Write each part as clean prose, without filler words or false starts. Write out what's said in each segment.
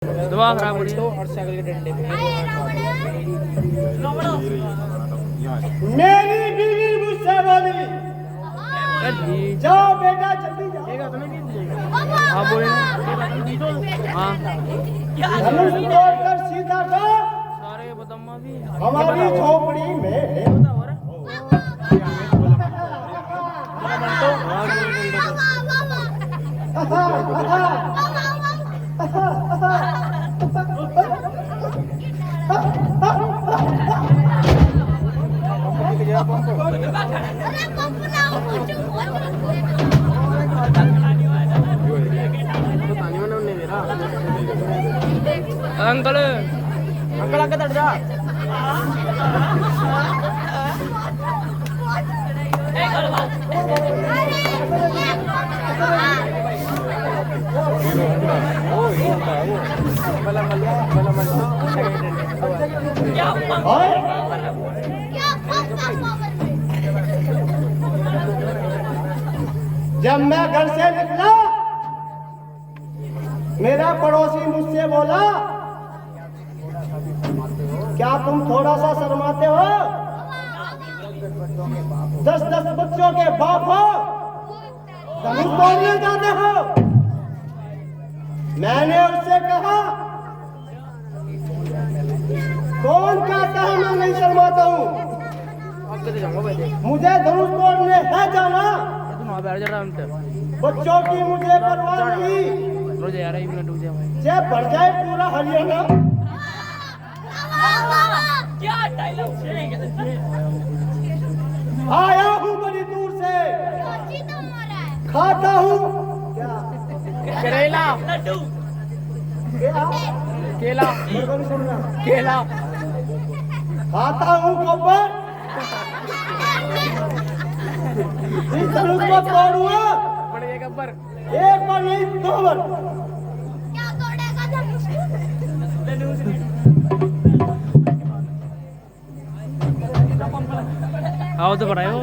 दुआ खराब हो रही है। और साइकिल के डंडे पे मेरी बीवी मुझसे बोली जाओ बेटा जल्दी जाओ। हाँ बोले हाँ धनुष तोड़कर सीधा तो सारे बदम्मा भी हमारी झोपड़ी में अंकल अंकल आके तट जा जब मैं घर से निकला मेरा पड़ोसी मुझसे बोला क्या तुम थोड़ा सा शर्माते हो 10-10 बच्चों के बाप हो धनुष तोड़ने जाते हो। मैंने उससे कहा कौन कहता है मैं नहीं शर्माता हूँ, मुझे धनुष तोड़ने है जाना, बच्चों की मुझे परवाह नहीं। जब बढ़ जाए पूरा हरियाणा आया हूँ बड़ी दूर से खाता हूँ करेला केला केला खाता हूँ कब्बर इस धनुष को तोड़ूंगा एक बार नहीं 2 बार। आओ तो पढ़ाओ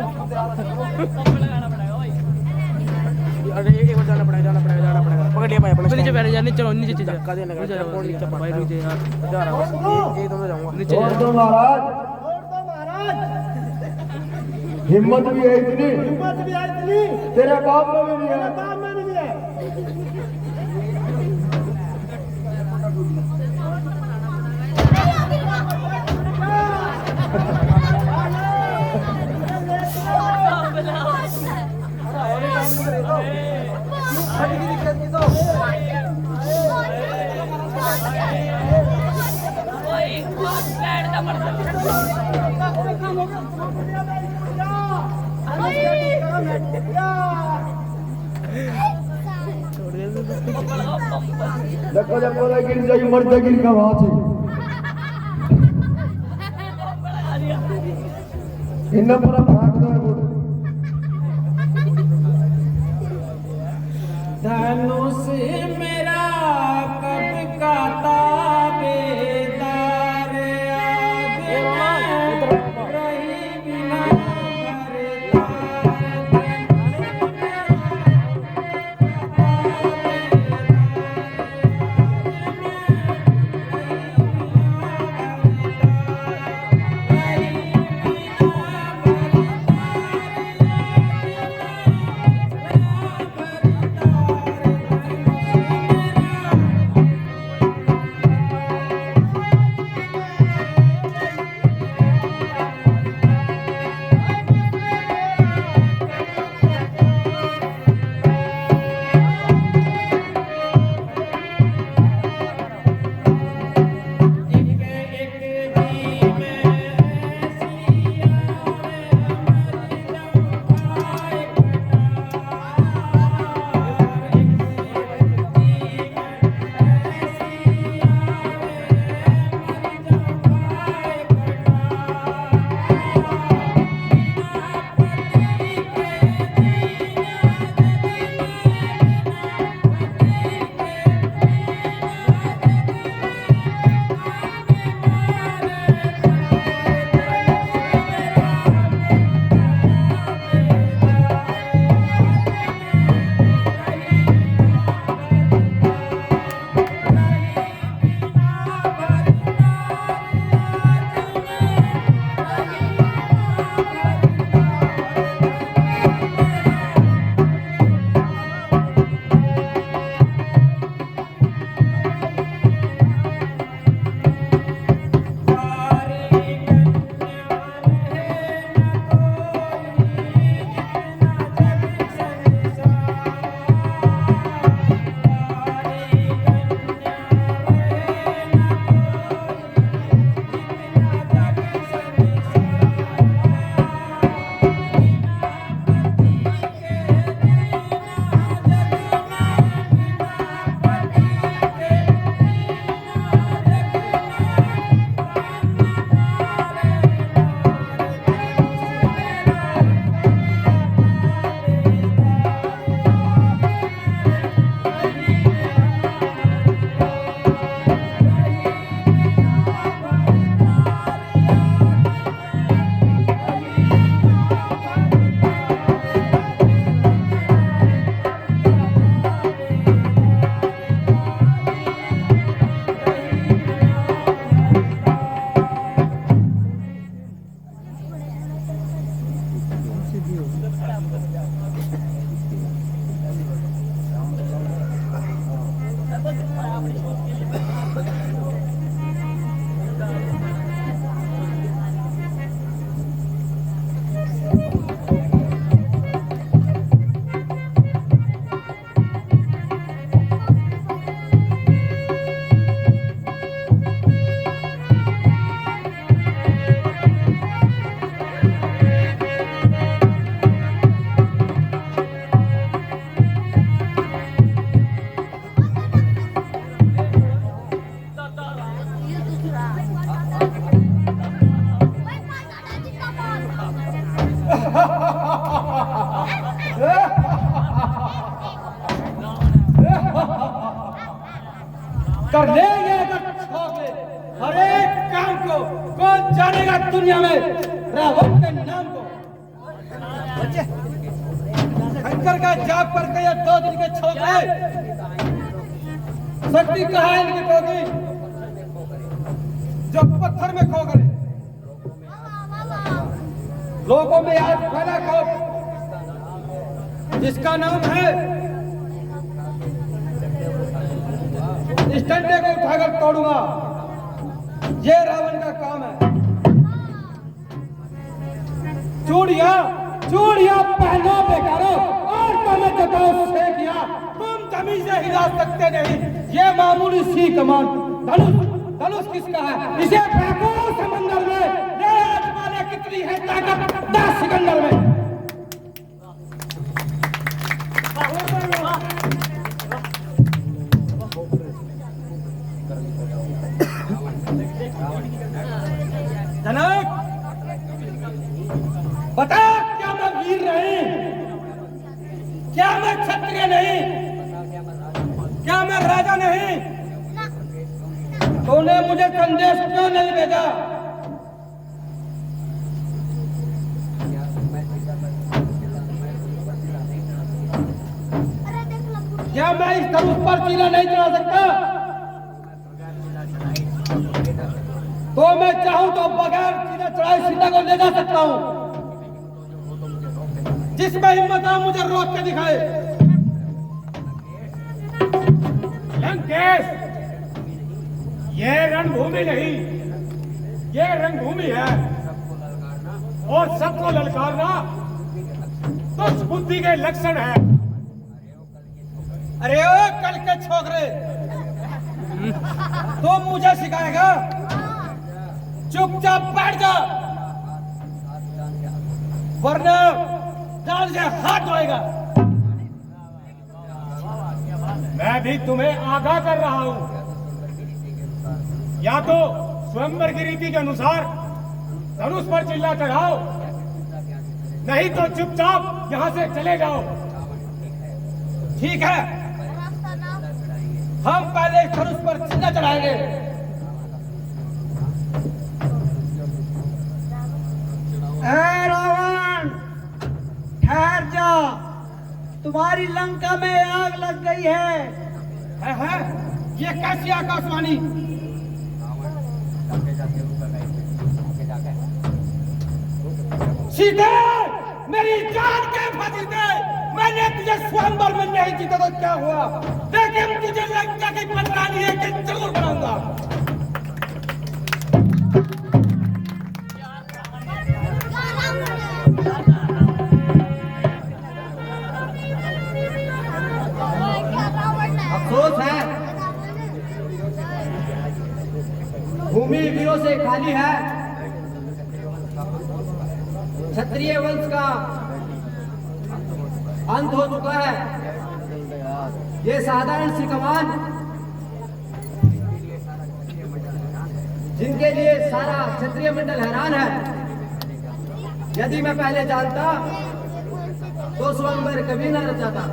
अरे एक बार जाना पड़ेगा पकड़ लिया भाई अपने नीचे बैठ जा नीचे चलो नीचे चलो धक्का देने का कौन नीचे भाई नीचे यार जा रहा हूं एक दोनों जाऊंगा नीचे छोड़ दो महाराज, हिम्मत भी है इतनी तेरे बाप में भी नहीं है। देखो देखो लेकिन जय मर जगिन का बात है इन पूरा भाग दो धनुष मेरा कब का ताबेदार आज रही बिना कर लेंगे अगर छोड़े हर एक काम को। कौन जानेगा दुनिया में रावण के नाम को। बच्चे शंकर का जाप करके ये 2 दिन के छोकरे शक्ति कहाँ है इनकी होगी जो पत्थर में खो गए। लोगों में आज फैला खौफ जिसका नाम है इस डंडे को उठाकर तोड़ूंगा। ये रावण का काम है। चूड़िया चूड़िया पहनो बेकारो और तुम्हें जताओ किया तुम जमीन से हिला सकते नहीं। ये मामूली सी कमान धनुष धनुष किसका है? इसे फेंको समंदर में। ये आजमाने कितनी है ताकत 10 सिकंदर में। जनक बता, क्या मैं वीर नहीं? क्या मैं क्षत्रिय नहीं? क्या मैं राजा नहीं? तूने मुझे संदेश क्यों नहीं भेजा? क्या मैं इस धनुष पर चीला नहीं चढ़ा सकता? तो मैं चाहूं तो बगैर चीला चढ़ाए सीता को ले जा सकता हूं। जिसमें हिम्मत आ मुझे रोक के दिखाए। लंकेश, ये रणभूमि नहीं, ये रणभूमि है और सबको ललकारना तुच्छ बुद्धि के लक्षण है। अरे ओ कल के छोकरे, तो मुझे सिखाएगा? चुपचाप बैठ जा वरना डाल से हाथ धोएगा। मैं भी तुम्हें आगाह कर रहा हूं, या तो स्वयंवर की रीति के अनुसार धनुष पर चिल्ला चढ़ाओ, नहीं तो चुपचाप यहां से चले जाओ। ठीक है, हम पहले धनुष पर चिल्ला चढ़ाएंगे। रावण ठहर जा, तुम्हारी लंका में आग लग गई है? ये कैसी आकाशवाणी? सीधे मेरी जान के फजीते, मैंने तुझे स्वयंवर में नहीं जीता तो क्या हुआ, लेकिन तुझे लंका की बदनामी है कि जरूर बनाऊंगा। अफसोस है भूमि वीरों से खाली है। क्षत्रिय वंश का अंत हो चुका है। ये साधारण सी कमान जिनके लिए सारा क्षत्रिय मंडल हैरान है, यदि मैं पहले जानता तो स्वयंवर कभी न रचाता।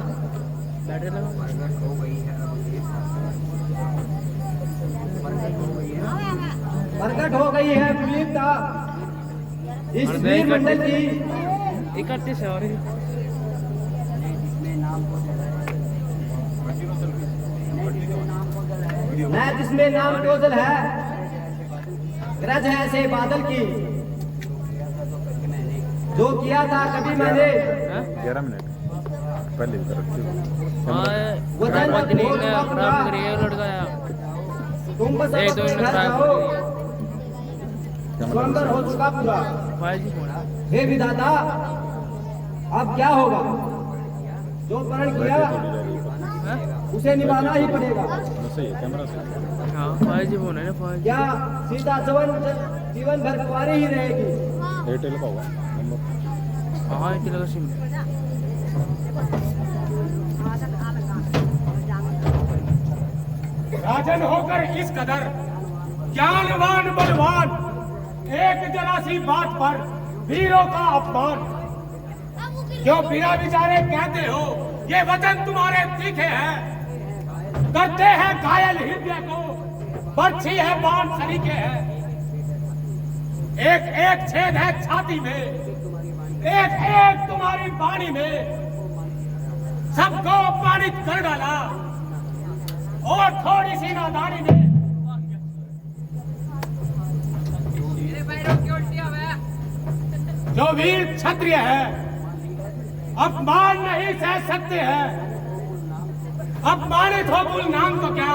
प्रकट हो गई है वीरता इस वीर मंडल की। 31 है और मैं जिसमें नाम टोजल है, गरज है ऐसे बादल की, जो किया था कभी मैंने 11 मिनट पहले वो लड़का तुम बस स्वयंवर हो चुका पूरा। हे विधाता, अब क्या होगा? जो प्रण किया उसे निभाना ही पड़ेगा। क्या सीता जीवन भर कुंवारी ही रहेगी? एयरटेल का होगा नंबर। हाँ एयरटेल का सिम। राजन होकर इस कदर ज्ञानवान बलवान, एक जरा सी बात पर वीरों का अपमान। क्यों बिना विचारे कहते हो ये वचन तुम्हारे तीखे हैं? करते हैं घायल हृदय को बर्छी है, बाण सरीखे है, एक एक छेद है छाती में, एक एक तुम्हारी वाणी में, सबको अपमानित कर डाला और थोड़ी सी नादानी में जो वीर क्षत्रिय है अपमान नहीं सह सकते हैं। अपमानित हो कुल नाम तो क्या,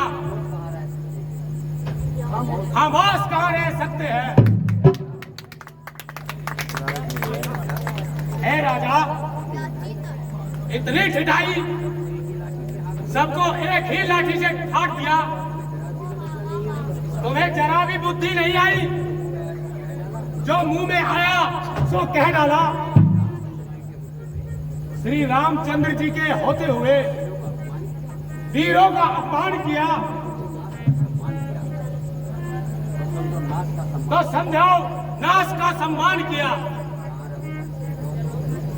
खामोश कहां रह सकते हैं। हे राजा, इतनी ठिठाई, सबको एक ही लाठी से काट दिया, तुम्हें जरा भी बुद्धि नहीं आई? जो मुंह में आया सो कह डाला। श्री रामचंद्र जी के होते हुए वीरों का अपमान किया तो समझाओ नाश का सम्मान किया।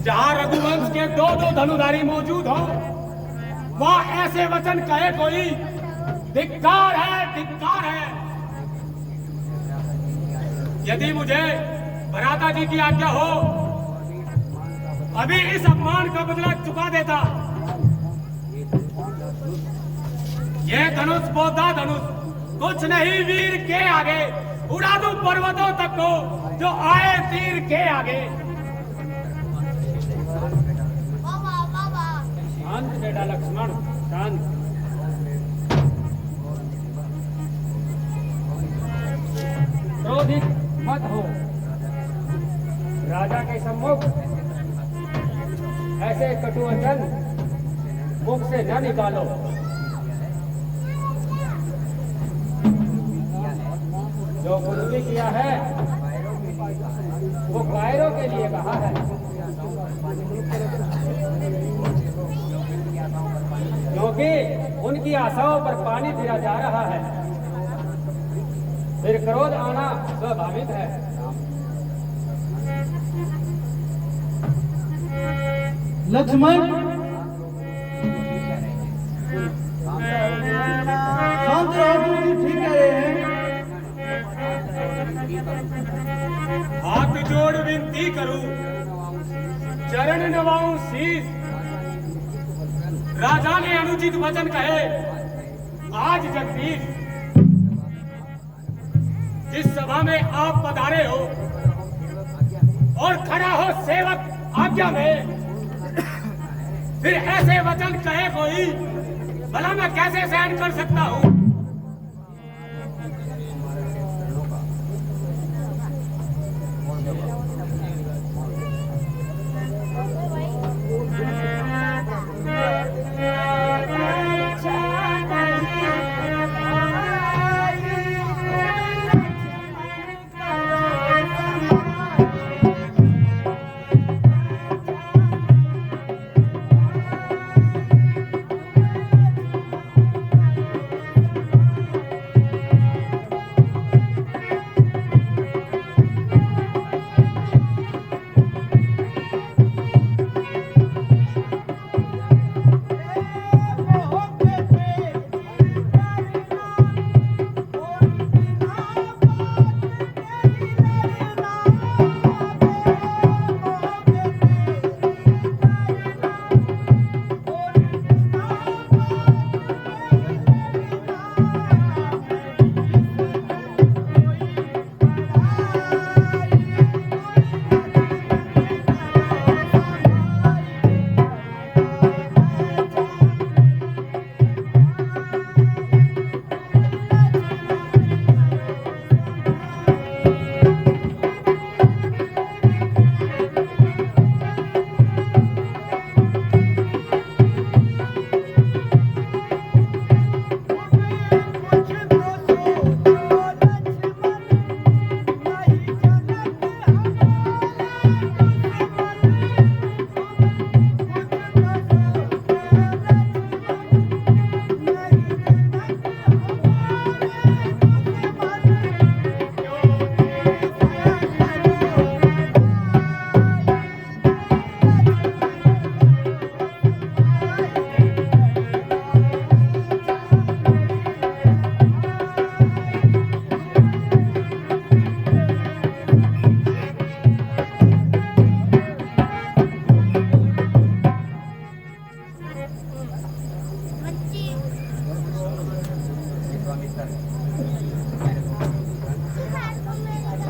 जहां रघुवंश के दो दो धनुधारी मौजूद हो, वहां ऐसे वचन कहे कोई, धिक्कार है, धिक्कार है। यदि मुझे भराता जी की आज्ञा हो, अभी इस अपमान का बदला चुका देता। ये धनुष बोधा धनुष कुछ नहीं वीर के आगे, उड़ा दूं पर्वतों तक को जो आए तीर के आगे। शांत बेटा लक्ष्मण, शांत। क्रोधित मत हो, राजा के सम्मुख ऐसे कटु वचन मुख से न निकालो। जो गुरु ने किया है वो कायरों के लिए कहा है, क्योंकि उनकी आशाओं पर पानी फिरा जा रहा है, फिर क्रोध आना स्वाभाविक है। लक्ष्मण, शांत रहो, गुरुजी ठीक कह रहे हैं। हाथ जोड़ विनती करूं, चरण नवाऊं शीश। राजा ने अनुचित वचन कहे आज जगदीश। जिस सभा में आप पधारे हो और खड़ा हो सेवक आज्ञा में, फिर ऐसे वचन कहे कोई, भला मैं कैसे सहन कर सकता हूं?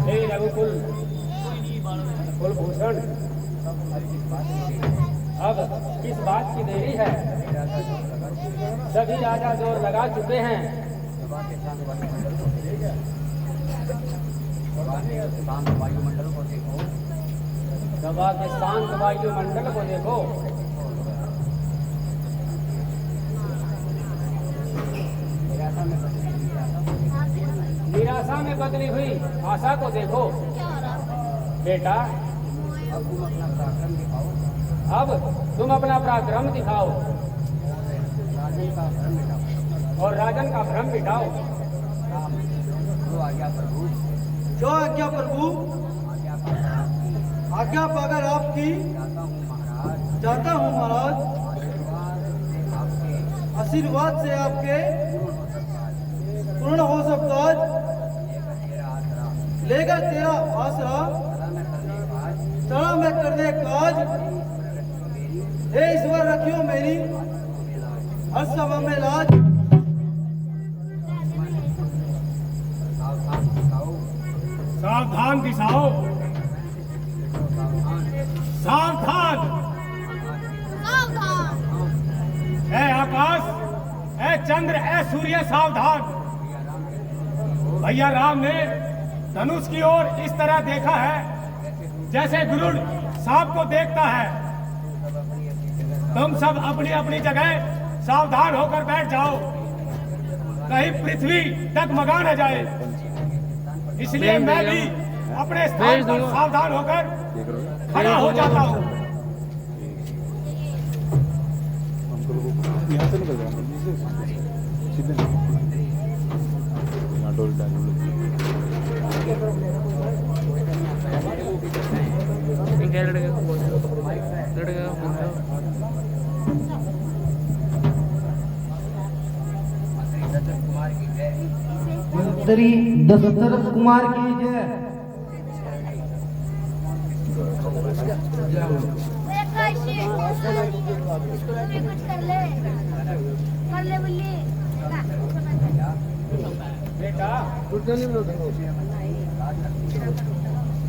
हे रघुकुल कुलभूषण, अब किस बात की देरी है? सभी राजा जोर लगा चुके हैं। सभा के शांत वायुमंडल को देखो। निराशा में बदली हुई आशा को देखो। बेटा, अब तुम अपना पराक्रम दिखाओ और राजन का भ्रम मिटाओ। जो आज्ञा प्रभु। आज्ञा पाकर आपकी जाता हूँ महाराज। आशीर्वाद से आपके पूर्ण हो सब काज। लेकर तेरा आसरा चला मैं करने काज। हे ईश्वर रखियो मेरी हर सभा में लाज। सावधान दिशाओ, सावधान। ऐ आकाश, ऐ चंद्र, ऐ सूर्य, सावधान। भैया राम ने धनुष की ओर इस तरह देखा है जैसे गुरुड़ सांप को देखता है। तुम सब अपनी अपनी जगह सावधान होकर बैठ जाओ, कहीं पृथ्वी डगमगा न जाए। इसलिए मैं भी अपने स्थान पर सावधान होकर खड़ा हो जाता हूँ। यहाँ से निकल जाएंगे सीधे यहाँ डोल डाल लड़के को बोल लड़के को मंत्री दशरथ कुमार की जय। बेटा,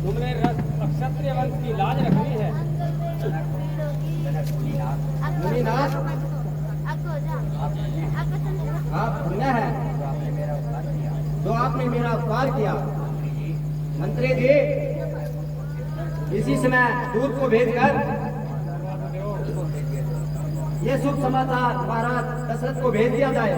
तुमने क्षत्रिय वंश की लाज रखनी है। मुनिनाथ, आप धन्य है जो आपने मेरा उपकार किया। मंत्री जी, इसी समय दूत को भेजकर ये शुभ समाचार महाराज दशरथ को भेज दिया जाए।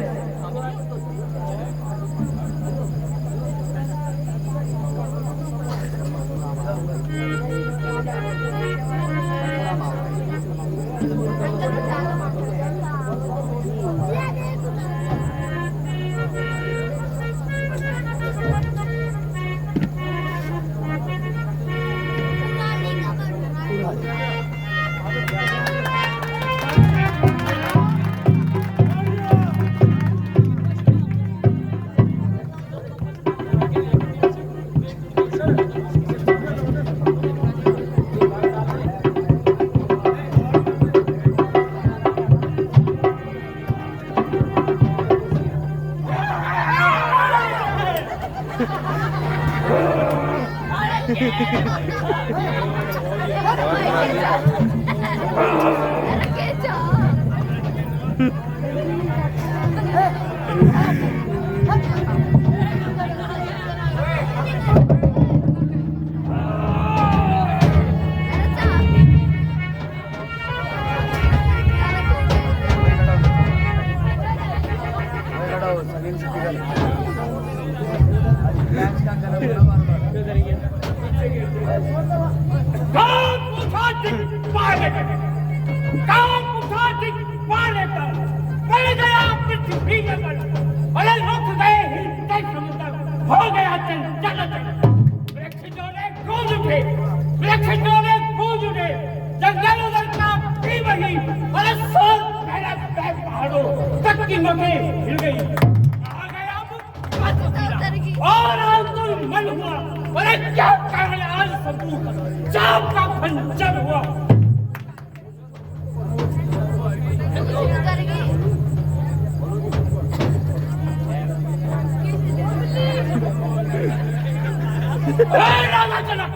राजा जनक,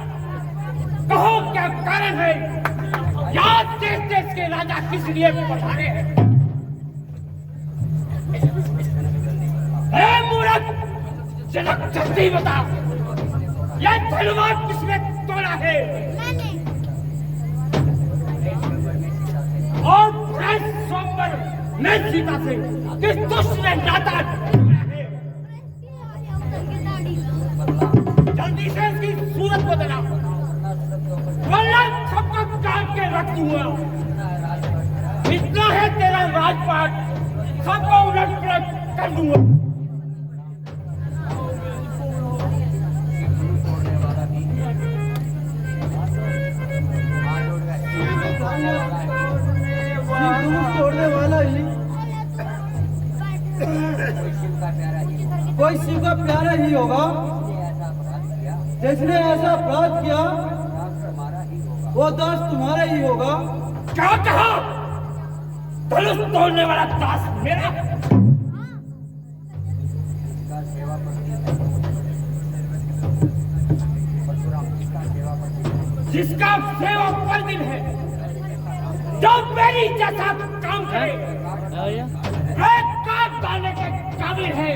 कहो क्या कारण है? याद देश देश के राजा किस लिए पधारे हैं? मूर्ख जनक, जल्दी बता, यह धनुवाद किसने तोड़ा है? और स्वयंवर में सीता से किस दुष्ट ने नाता तोड़ा है? जल्दी से इसकी सूरत बदला, वरना सबको काट के रख दूंगा। इतना है तेरा राजपाट, सबको उलट पलट कर दूंगा। तोड़ने वाला ही कोई शिव का प्यारा ही होगा। जिसने ऐसा अपराध किया वो दास तुम्हारा ही होगा। क्या कहा? धनुष तोड़ने वाला दास मेरा? जिसका सेवा पर दिन है, जो मेरी जैसा काम करे, एक काट डालने के काबिल है।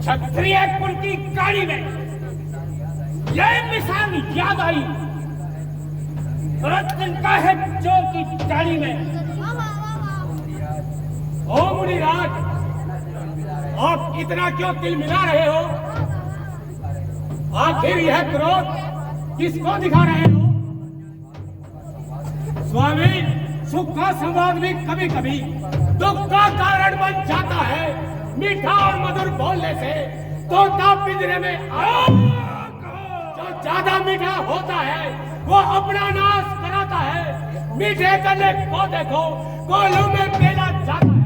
क्षत्रिय कुल की गाड़ी में यह मिसाल याद आई, रत्न का है चोर की गाड़ी में। ओ मुनिराज, आप इतना क्यों तिल मिला रहे हो? आखिर यह क्रोध किसको दिखा रहे हो? स्वामी, सुख का संवाद भी कभी कभी दुख का कारण बन जाता है। मीठा और मधुर बोलने से तोता पिंजरे में आओ। जो ज्यादा मीठा होता है वो अपना नाश कराता है। मीठे गले को देखो, कोल्हू में पेला जाता है।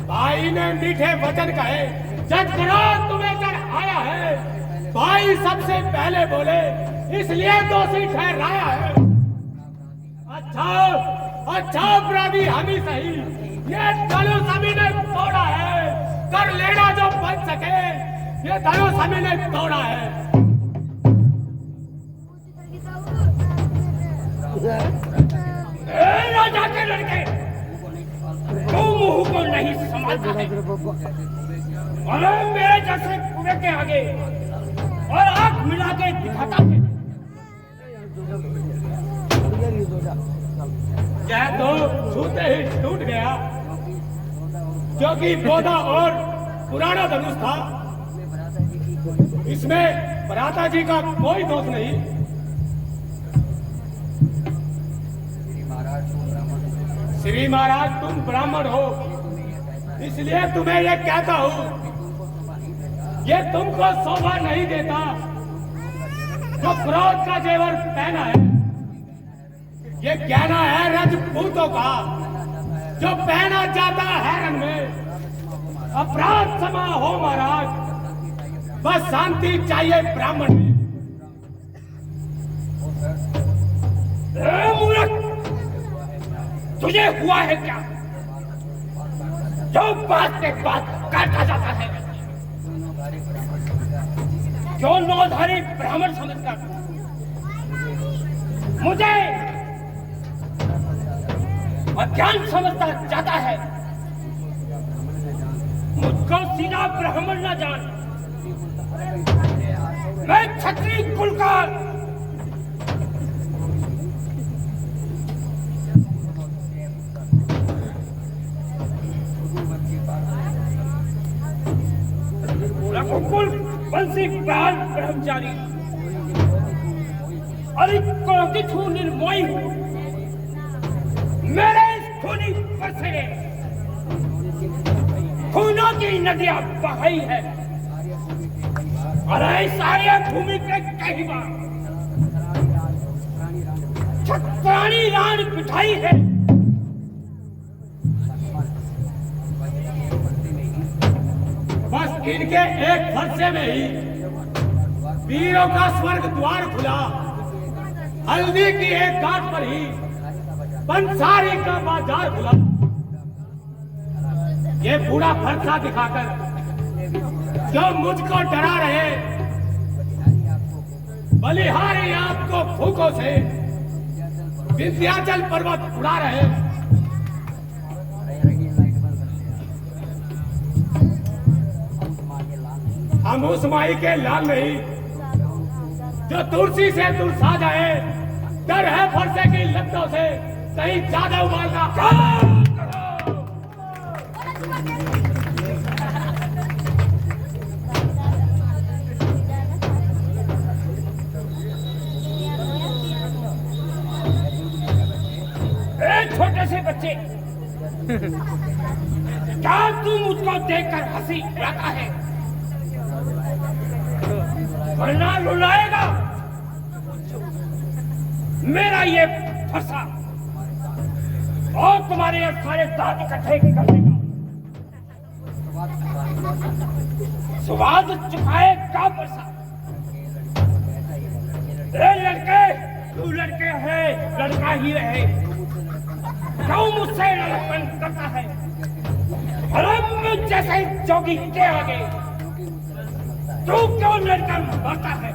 भाई ने मीठे वचन कहे, जज करो तुम्हें जड़ आया है। भाई सबसे पहले बोले, इसलिए दोषी ठहराया है। अच्छा अपराधी हम ही सही, ये धनुष हमी ने तोड़ा है। कर लेना जो बच सके, ये धनुष हमी ने तोड़ा है। राजा के लड़के, तुम मुंह को नहीं संभालता है। अरे मेरे जैसे कुएं के आगे और आंख मिला के दिखाता है। यह तो छूते ही टूट गया, क्योंकि बोधा और पुराना धनुष था। इसमें भ्राता जी का कोई दोष नहीं। श्री महाराज, तुम ब्राह्मण हो, इसलिए तुम्हें यह कहता हूं। ये तुमको शोभा नहीं देता जो क्रोध का जेवर पहना है। ये गहना है रजपूतों का, जो पहना जाता है रंग में। अपराध क्षमा हो महाराज, बस शांति चाहिए ब्राह्मण में। मूर्ख, तुझे हुआ है क्या जो बात के बाद काटा जाता है? जो नौधारी ब्राह्मण समझकर मुझे अज्ञान समझता जाता है, मुझको सीधा ब्राह्मण न जान। मैं क्षत्रिय कुल का रघुकुल वंशी प्राण ब्रह्मचारी, अरे क्रोधित हूँ, निर्मोही हूँ। मेरे खूनी पसीने खूनों की नदियां बहाई है। अरे सारे भूमि पे कहीं बार छत्राणी रान पिठाई है। बस इनके एक फरसे में ही वीरों का स्वर्ग द्वार खुला। हल्दी की एक घाट पर ही पंसारी का बाजार खुला। ये बूढ़ा फरसा दिखाकर जो मुझको डरा रहे, बलिहारी आपको फूकों से विंध्याचल पर्वत उड़ा रहे। हम उस माई के लाल नहीं जो तुलसी से तुलसा जाए। डर है फरसे की लत्तों से, कहीं ज्यादा उबालना छोटे से बच्चे क्या तू मुझको देखकर हंसी उड़ाता है? वरना रुलाएगा मेरा ये फरसा और तुम्हारे सारे दांत इकट्ठे कर देगा। स्वाद चुकाएगा फरसा। लड़के, तू लड़के है, लड़का ही रहे। क्यों मुझसे लड़कपन करता है? जैसे जोगी के आगे तू क्यों लड़कर मरता है?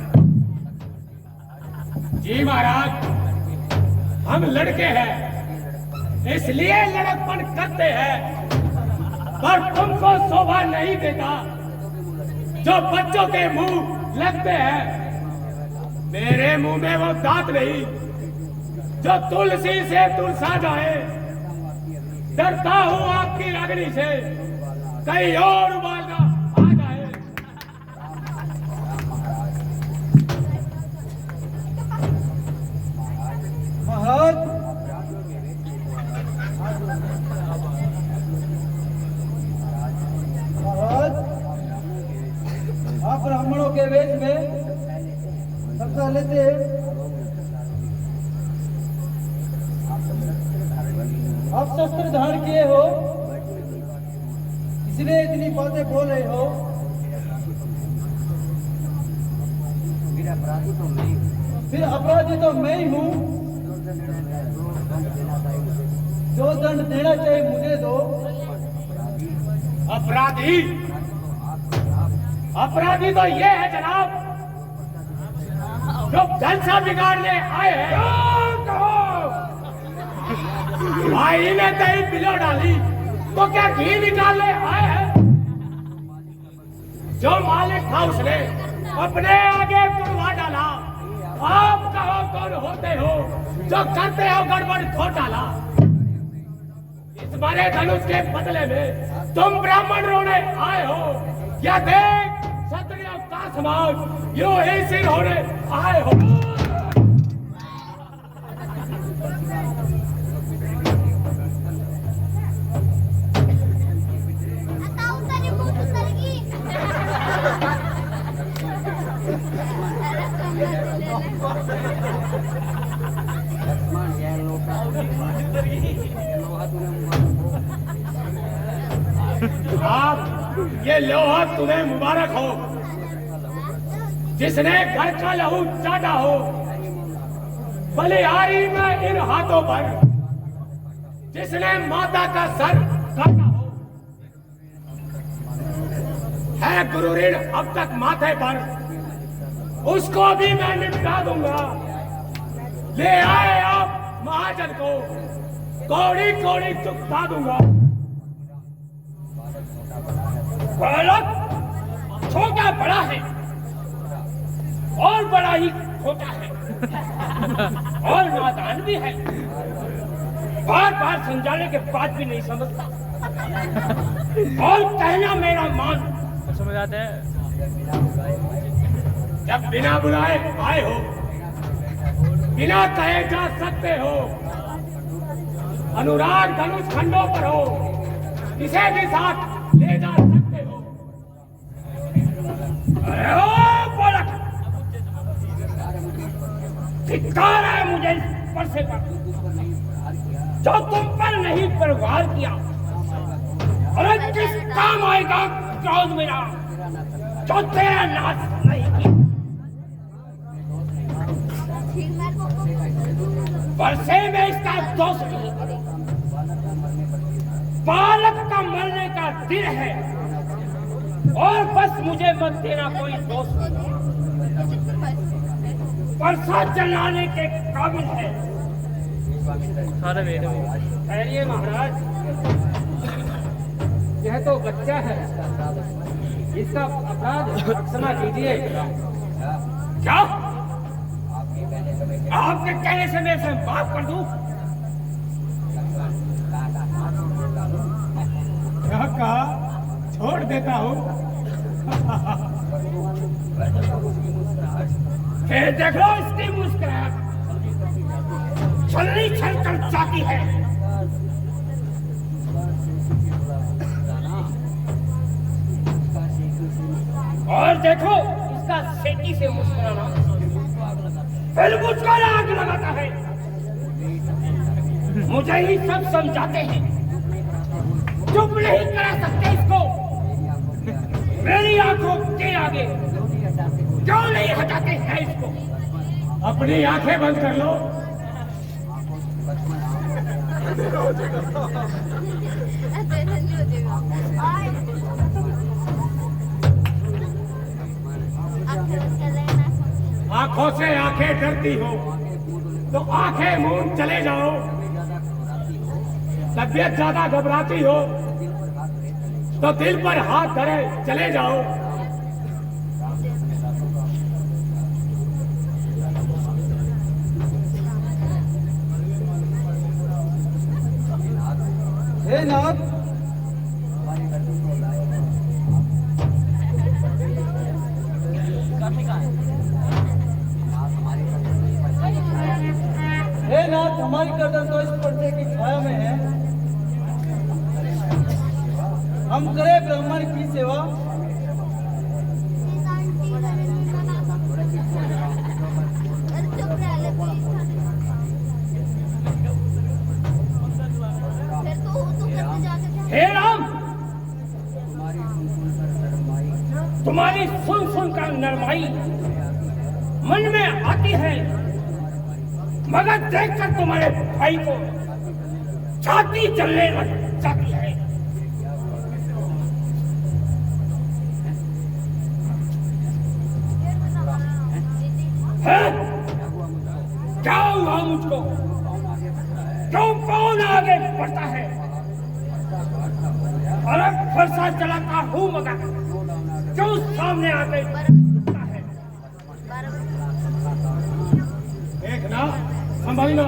जी महाराज, हम लड़के हैं इसलिए लड़कपन करते हैं, पर तुमको शोभा नहीं देता जो बच्चों के मुंह लगते हैं। मेरे मुंह में वो दांत नहीं जो तुलसी से तुलसा जाए। डरता हूं आपकी अग्नि से कहीं और उबालना आ जाए। महाराज, महाराज, आप ब्राह्मणों के वेश में सबका लेते आप शस्त्र धारण किए हो, इसलिए इतनी बातें बोल रहे हो। फिर अपराधी तो मैं ही हूँ। जो दंड देना चाहिए मुझे दो। अपराधी? अपराधी तो ये है जनाब जो जलसा बिगाड़ने आए हैं। भाई ने दही पिलो डाली तो क्या घी निकालने आए हैं? जो मालिक था उसने अपने आगे तुड़वा डाला। आप कहो कौन होते हो जो करते हो गड़बड़ घोटाला? इस बड़े धनुष के बदले में तुम ब्राह्मण रोने आए हो, या देख क्षत्रियों का समाज यूं ही सिर होने आए हो? आप ये लोहा तुम्हें मुबारक हो जिसने घर का लहू चाटा हो। बलिहारी में इन हाथों पर जिसने माता का सर काटा हो। है गुरु ऋण अब तक माथे पर, उसको भी मैं निपटा दूंगा। ले आए आप महाजन को, कौड़ी कौड़ी चुकता दूंगा। बालक छोटा बड़ा है और बड़ा ही छोटा है और नादान भी है। बार बार समझाने के बाद भी नहीं समझता और कहना मेरा मान समझ आते हैं। जब बिना बुलाए आए हो, बिना कहे जा सकते हो। अनुराग धनुष खंडों पर हो, इसे भी साथ ले जा सकते हो। अरे ओ बालक, धिक्कार है मुझे इस परसे पर जो तुम पर नहीं प्रहार किया। अरे किस काम आएगा क्रोध मेरा जो तेरा नाश नहीं किया। परसे में इसका दोष नहीं, बालक का मरने का दिल है और बस मुझे मत देना कोई दोस्त, परसा जलाने के काबिल है। सारे वेट में ठहरिए महाराज, यह तो बच्चा है, इसका अपराध क्षमा कीजिए। क्या आपके कहने से मैं इसे माफ कर दूं? क्या कहा? छोड़ देता हूँ। फिर देख लो इसकी मुस्कुराहट, छलनी छल कर जाती है। और देखो इसका सेटी से मुस्कुराना, फिर मुझको आग लगाता है। मुझे ही सब समझाते हैं, चुप नहीं करा सकते इसको। मेरी आंखों के आगे क्यों नहीं हटाते हैं इसको? अपनी आंखें बंद कर लो। आंखों से आंखें डरती हो तो आंखें मूंद चले जाओ। तबीयत ज्यादा घबराती हो तो दिल पर हाथ धरे चले जाओ। हे नाथ, हे नाथ, हमारी गर्दन तो इस पर्दे की छाया में है। हम करें ब्राह्मण की सेवा। हे राम, तुम्हारी सुन सुन कर नरमाई मन में आती है, मगर देखकर तुम्हारे भाई को छाती जलने लग जाती है। क्या हुआ मुझको? क्यों कौन आगे बढ़ता है? अरे फरसा चलाता हूँ मगर क्यों सामने आके बढ़ता है? देखना, संभलना,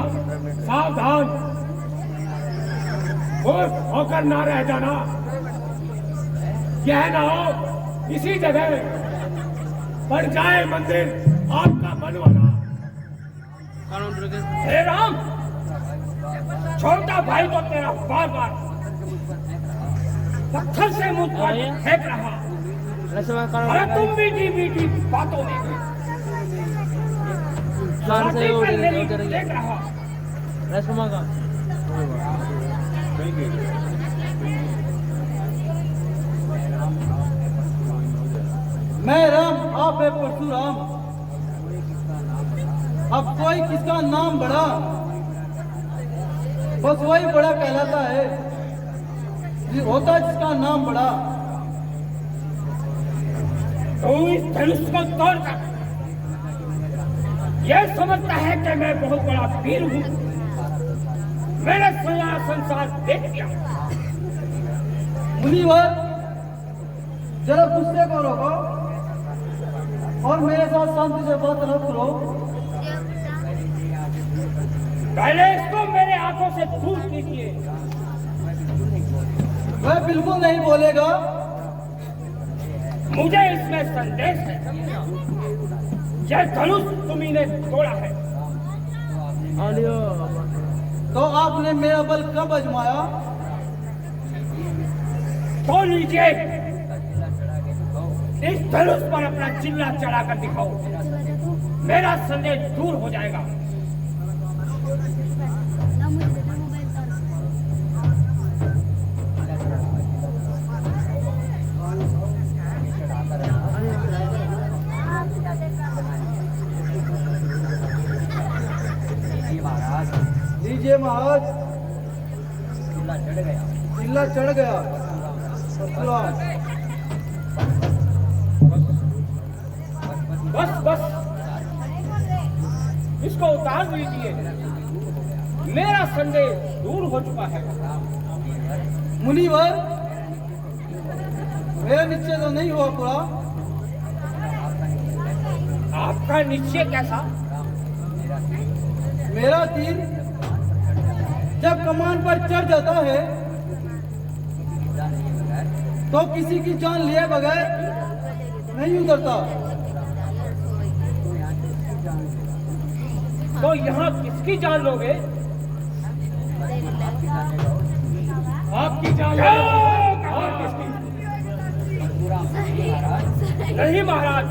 सावधान, होश होकर ना रह जाना। यह ना हो इसी जगह पर जाए मंदिर आपका बनवाना। हे राम, छोटा भाई तो तेरा बार बार पत्थर से मुझ पर फेंक रहा। अरे तुम मीठी मीठी बातों में देख रहा। मैं राम, आप है परशुराम। अब कोई किसका नाम बड़ा, बस वही बड़ा कहलाता है। होता जिसका नाम बड़ा। तू इस धनुष को तोड़कर यह समझता है कि मैं बहुत बड़ा वीर हूँ। मैंने सारा संसार देख लिया। मुनिवर, जरा गुस्से को रोको और मेरे साथ शांति से बात न करो। पहले इसको मेरे आंखों से दूर कीजिए। वह बिल्कुल नहीं बोलेगा। मुझे इसमें संदेश है, यह धनुष तुम्ही ने तोड़ा है। तो आपने मेरा बल कब आजमाया? तो लीजिए, इस धनुष पर अपना चिल्ला चढ़ाकर दिखाओ, मेरा संदेश दूर हो जाएगा। लीजिए महाराज। चिल्ला चढ़ गया। बस बस इसको उतार दीजिए, मेरा संदेह दूर हो चुका है। मुनिवर, मेरा निश्चय तो नहीं हुआ पूरा। आपका निश्चय कैसा? मेरा तीर जब कमान पर चढ़ जाता है तो किसी की जान लिए बगैर नहीं उतरता। तो यहाँ किसकी जान लोगे? आपकी जान और किसकी? नहीं महाराज,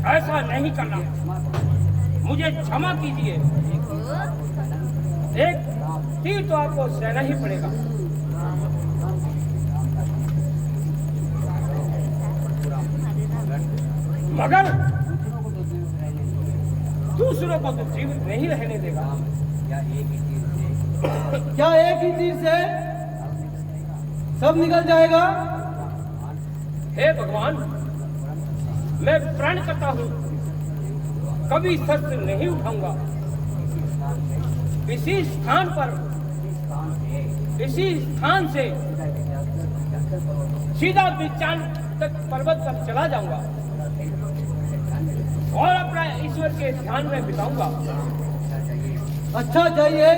ऐसा नहीं करना, मुझे क्षमा कीजिए। एक तीर तो आपको सहना ही पड़ेगा। मगर दूसरों को तो जीवित नहीं रहने देगा। क्या एक ही तीर से सब निकल जाएगा? हे भगवान, मैं प्रण करता हूँ कभी शस्त्र नहीं उठाऊंगा। इसी स्थान से सीधा विचार तक पर्वत पर चला जाऊंगा और अपना ईश्वर के ध्यान में बिताऊंगा। अच्छा जाइए।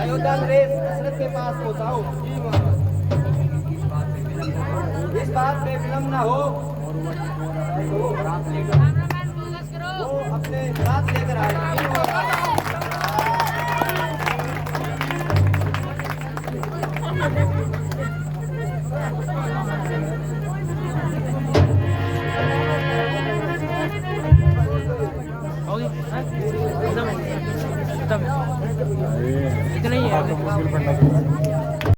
अयोध्या नरेश दशरथ के पास पहुंचाओ। इस बात में विलम्ब न हो। वो अपने साथ लेकर आए। इतना ही है।